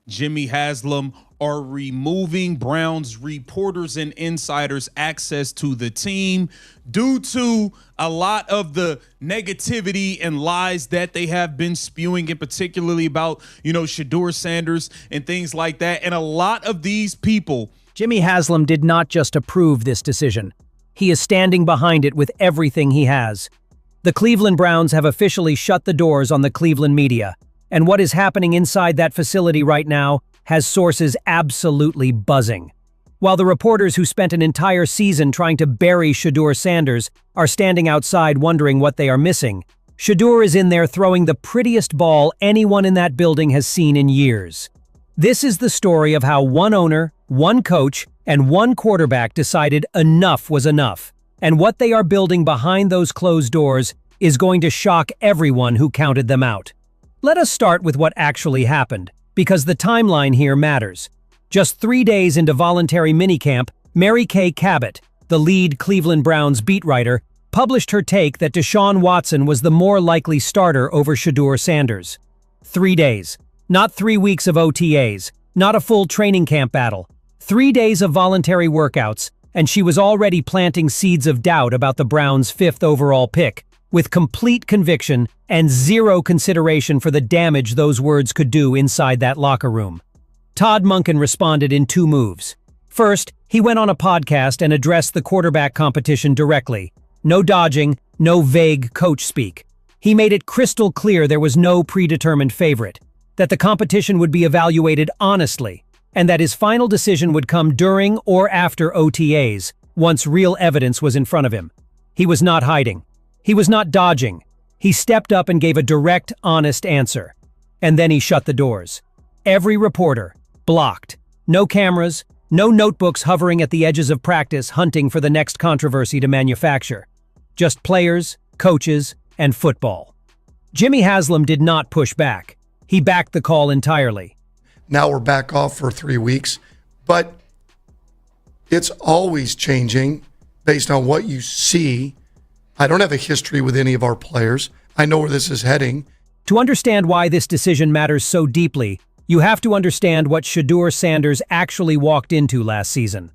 Jimmy Haslam are removing Browns reporters and insiders access to the team due to a lot of the negativity and lies that they have been spewing, and particularly about, Shedeur Sanders and things like that. And a lot of these people. Jimmy Haslam did not just approve this decision. He is standing behind it with everything he has. The Cleveland Browns have officially shut the doors on the Cleveland media, and what is happening inside that facility right now has sources absolutely buzzing. While the reporters who spent an entire season trying to bury Shedeur Sanders are standing outside wondering what they are missing, Shedeur is in there throwing the prettiest ball anyone in that building has seen in years. This is the story of how one owner, one coach, and one quarterback decided enough was enough, and what they are building behind those closed doors is going to shock everyone who counted them out. Let us start with what actually happened, because the timeline here matters. Just 3 days into voluntary minicamp, Mary Kay Cabot, the lead Cleveland Browns beat writer, published her take that Deshaun Watson was the more likely starter over Shedeur Sanders. 3 days. Not 3 weeks of OTAs, not a full training camp battle. 3 days of voluntary workouts, and she was already planting seeds of doubt about the Browns' 5th overall pick, with complete conviction and zero consideration for the damage those words could do inside that locker room. Todd Monken responded in 2 moves. First, he went on a podcast and addressed the quarterback competition directly. No dodging, no vague coach speak. He made it crystal clear there was no predetermined favorite, that the competition would be evaluated honestly, and that his final decision would come during or after OTAs, once real evidence was in front of him. He was not hiding. He was not dodging. He stepped up and gave a direct, honest answer. And then he shut the doors. Every reporter, blocked. No cameras, no notebooks hovering at the edges of practice hunting for the next controversy to manufacture. Just players, coaches, and football. Jimmy Haslam did not push back. He backed the call entirely. Now we're back off for 3 weeks, but it's always changing based on what you see. I don't have a history with any of our players. I know where this is heading. To understand why this decision matters so deeply, you have to understand what Shedeur Sanders actually walked into last season.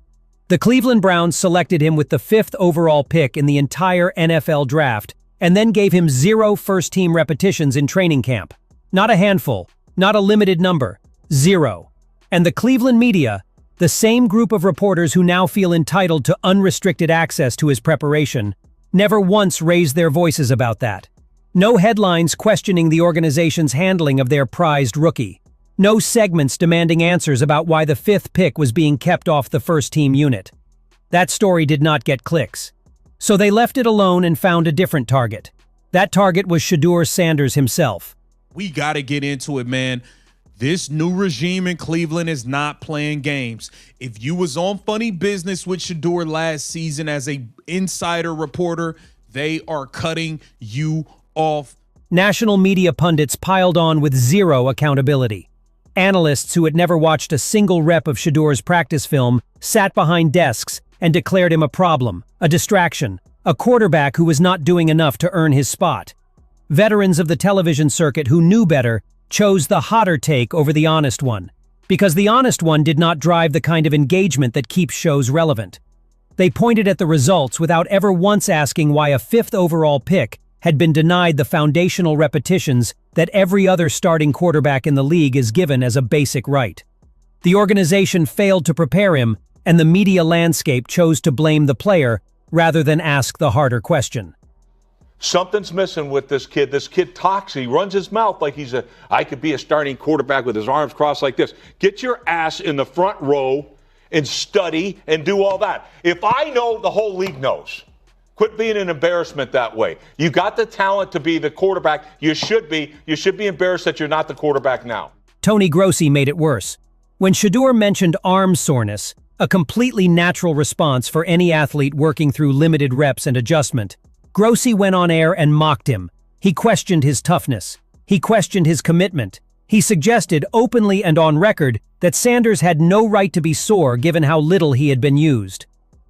The Cleveland Browns selected him with the 5th overall pick in the entire NFL draft, and then gave him 0 first-team repetitions in training camp. Not a handful, not a limited number, 0. And the Cleveland media, the same group of reporters who now feel entitled to unrestricted access to his preparation, never once raised their voices about that. No headlines questioning the organization's handling of their prized rookie. No segments demanding answers about why the 5th pick was being kept off the first-team unit. That story did not get clicks. So they left it alone and found a different target. That target was Shedeur Sanders himself. We got to get into it, man. This new regime in Cleveland is not playing games. If you was on funny business with Shedeur last season as a insider reporter, they are cutting you off. National media pundits piled on with zero accountability. Analysts who had never watched a single rep of Shedeur's practice film sat behind desks and declared him a problem, a distraction, a quarterback who was not doing enough to earn his spot. Veterans of the television circuit who knew better chose the hotter take over the honest one, because the honest one did not drive the kind of engagement that keeps shows relevant. They pointed at the results without ever once asking why a 5th overall pick had been denied the foundational repetitions that every other starting quarterback in the league is given as a basic right. The organization failed to prepare him, and the media landscape chose to blame the player rather than ask the harder question. Something's missing with this kid. This kid talks. He runs his mouth like I could be a starting quarterback with his arms crossed like this. Get your ass in the front row and study and do all that. If I know, the whole league knows. Quit being an embarrassment that way. You got the talent to be the quarterback. You should be. You should be embarrassed that you're not the quarterback now. Tony Grossi made it worse. When Shedeur mentioned arm soreness, a completely natural response for any athlete working through limited reps and adjustment, Grossi went on air and mocked him. He questioned his toughness. He questioned his commitment. He suggested openly and on record that Sanders had no right to be sore given how little he had been used.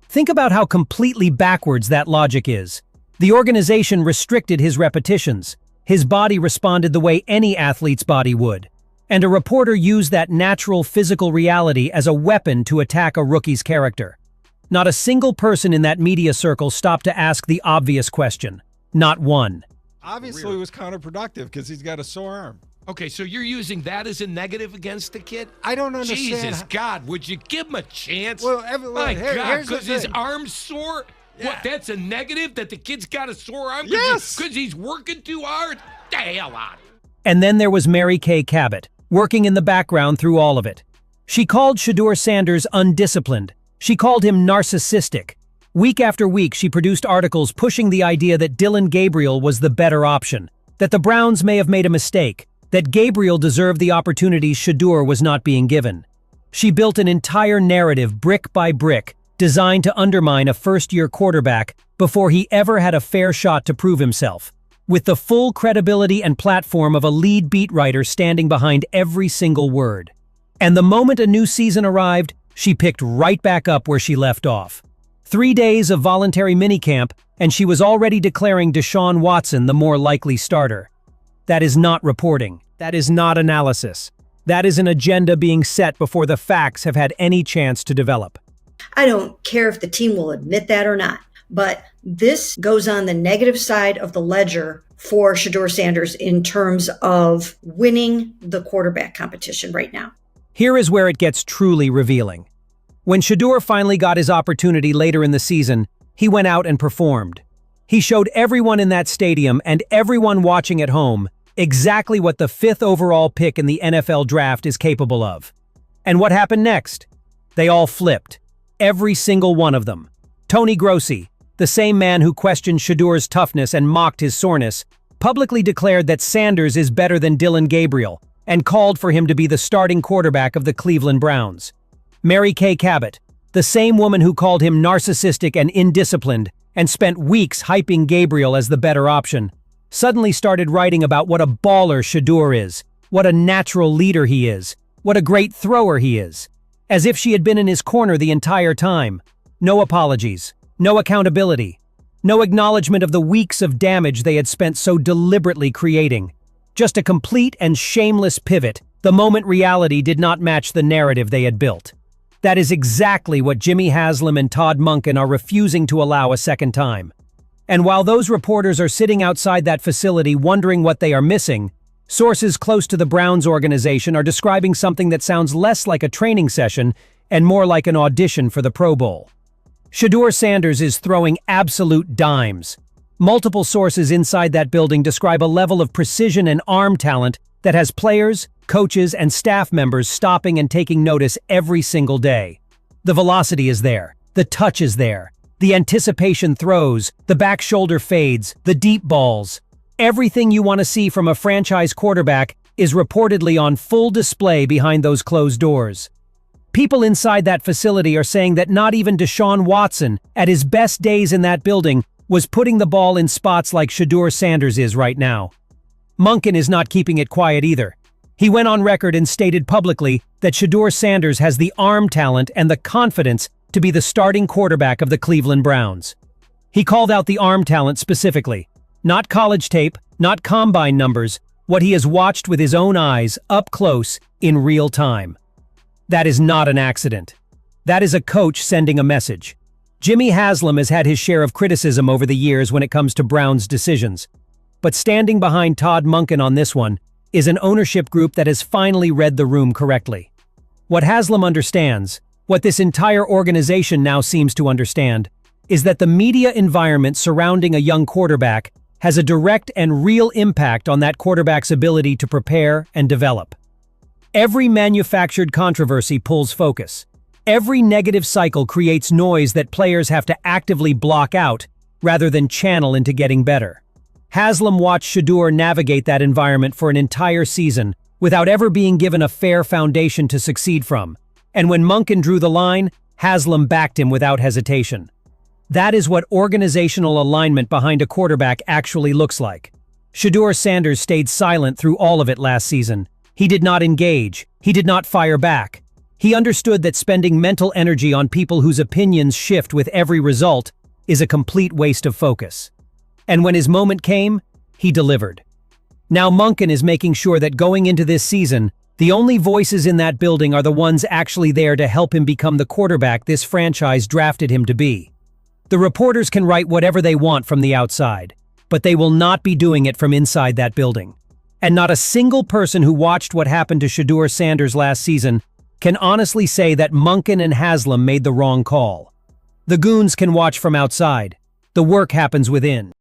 Think about how completely backwards that logic is. The organization restricted his repetitions. His body responded the way any athlete's body would. And a reporter used that natural physical reality as a weapon to attack a rookie's character. Not a single person in that media circle stopped to ask the obvious question. Not one. Obviously, it was counterproductive because he's got a sore arm. Okay, so you're using that as a negative against the kid? I don't understand. Jesus, God, would you give him a chance? Well, My God, here's the because his thing. arm's sore? Yeah. What, that's a negative? That the kid's got a sore arm? Yes. Because he's working too hard? The hell out. And then there was Mary Kay Cabot, working in the background through all of it. She called Shedeur Sanders undisciplined. She called him narcissistic. Week after week, she produced articles pushing the idea that Dillon Gabriel was the better option, that the Browns may have made a mistake, that Gabriel deserved the opportunities Shedeur was not being given. She built an entire narrative brick by brick, designed to undermine a first-year quarterback before he ever had a fair shot to prove himself, with the full credibility and platform of a lead beat writer standing behind every single word. And the moment a new season arrived, she picked right back up where she left off. 3 days of voluntary minicamp, and she was already declaring Deshaun Watson the more likely starter. That is not reporting. That is not analysis. That is an agenda being set before the facts have had any chance to develop. I don't care if the team will admit that or not, but this goes on the negative side of the ledger for Shedeur Sanders in terms of winning the quarterback competition right now. Here is where it gets truly revealing. When Shedeur finally got his opportunity later in the season, he went out and performed. He showed everyone in that stadium and everyone watching at home exactly what the 5th overall pick in the NFL draft is capable of. And what happened next? They all flipped. Every single one of them. Tony Grossi, the same man who questioned Shedeur's toughness and mocked his soreness, publicly declared that Sanders is better than Dillon Gabriel and called for him to be the starting quarterback of the Cleveland Browns. Mary Kay Cabot, the same woman who called him narcissistic and indisciplined and spent weeks hyping Gabriel as the better option, suddenly started writing about what a baller Shedeur is, what a natural leader he is, what a great thrower he is, as if she had been in his corner the entire time. No apologies, no accountability, no acknowledgement of the weeks of damage they had spent so deliberately creating. Just a complete and shameless pivot the moment reality did not match the narrative they had built. That is exactly what Jimmy Haslam and Todd Monken are refusing to allow a second time. And while those reporters are sitting outside that facility wondering what they are missing, sources close to the Browns organization are describing something that sounds less like a training session and more like an audition for the Pro Bowl. Shedeur Sanders is throwing absolute dimes. Multiple sources inside that building describe a level of precision and arm talent that has players, coaches, and staff members stopping and taking notice every single day. The velocity is there. The touch is there. The anticipation throws, the back shoulder fades, the deep balls. Everything you want to see from a franchise quarterback is reportedly on full display behind those closed doors. People inside that facility are saying that not even Deshaun Watson, at his best days in that building, was putting the ball in spots like Shedeur Sanders is right now. Monken is not keeping it quiet either. He went on record and stated publicly that Shedeur Sanders has the arm talent and the confidence to be the starting quarterback of the Cleveland Browns. He called out the arm talent specifically. Not college tape, not combine numbers, what he has watched with his own eyes, up close, in real time. That is not an accident. That is a coach sending a message. Jimmy Haslam has had his share of criticism over the years when it comes to Browns' decisions. But standing behind Todd Monken on this one is an ownership group that has finally read the room correctly. What Haslam understands, what this entire organization now seems to understand, is that the media environment surrounding a young quarterback has a direct and real impact on that quarterback's ability to prepare and develop. Every manufactured controversy pulls focus. Every negative cycle creates noise that players have to actively block out rather than channel into getting better. Haslam watched Shedeur navigate that environment for an entire season without ever being given a fair foundation to succeed from. And when Monken drew the line, Haslam backed him without hesitation. That is what organizational alignment behind a quarterback actually looks like. Shedeur Sanders stayed silent through all of it last season. He did not engage. He did not fire back. He understood that spending mental energy on people whose opinions shift with every result is a complete waste of focus. And when his moment came, he delivered. Now Monken is making sure that going into this season, The only voices in that building are the ones actually there to help him become the quarterback this franchise drafted him to be. The reporters can write whatever they want from the outside, but they will not be doing it from inside that building. And not a single person who watched what happened to Shedeur Sanders last season can honestly say that Monken and Haslam made the wrong call. The goons can watch from outside. The work happens within.